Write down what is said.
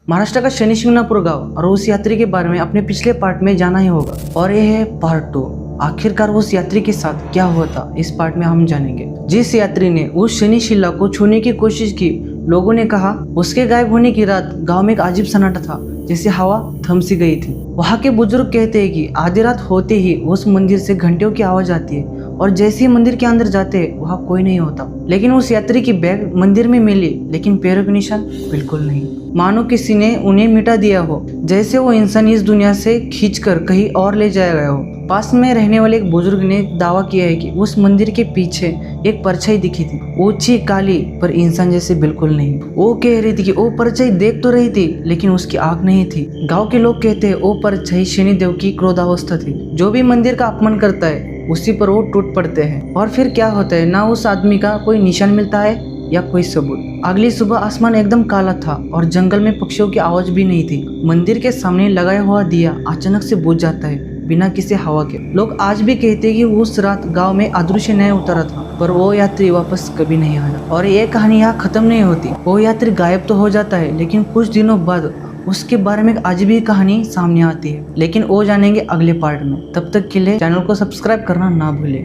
महाराष्ट्र का शनि शिंगणापुर गांव और उस यात्री के बारे में अपने पिछले पार्ट में जाना ही होगा और ये है पार्ट 2। आखिरकार उस यात्री के साथ क्या हुआ था इस पार्ट में हम जानेंगे। जिस यात्री ने उस शनि शिला को छूने की कोशिश की, लोगों ने कहा उसके गायब होने की रात गांव में एक अजीब सन्नाटा था, जैसे हवा थम सी गई थी। वहाँ के बुजुर्ग कहते हैं कि आधी रात होते ही उस मंदिर से घंटियों की आवाज आती है और जैसे ही मंदिर के अंदर जाते हैं वहाँ कोई नहीं होता। लेकिन उस यात्री की बैग मंदिर में मिली, लेकिन पैरों के निशान बिल्कुल नहीं, मानो किसी ने उन्हें मिटा दिया हो, जैसे वो इंसान इस दुनिया से खींचकर कहीं और ले जाया गया हो। पास में रहने वाले एक बुजुर्ग ने दावा किया है कि उस मंदिर के पीछे एक परछाई दिखी थी, ऊंची काली पर इंसान जैसे बिल्कुल नहीं। वो कह रही थी कि वो परछाई देख तो रही थी लेकिन उसकी आंख नहीं थी। गांव के लोग कहते हैं वो परछाई शनिदेव की क्रोधावस्था थी। जो भी मंदिर का अपमान करता है उसी पर वो टूट पड़ते हैं और फिर क्या होता है, ना उस आदमी का कोई निशान मिलता है या कोई सबूत। अगली सुबह आसमान एकदम काला था और जंगल में पक्षियों की आवाज भी नहीं थी। मंदिर के सामने लगाया हुआ दिया अचानक से बुझ जाता है बिना किसी हवा के। लोग आज भी कहते हैं कि उस रात गांव में अदृश्य न्याय उतरा था, पर वो यात्री वापस कभी नहीं आया। और ये कहानी यहाँ खत्म नहीं होती। वो यात्री गायब तो हो जाता है लेकिन कुछ दिनों बाद उसके बारे में एक अजीब कहानी सामने आती है, लेकिन वो जानेंगे अगले पार्ट में। तब तक के लिए चैनल को सब्सक्राइब करना ना भूले।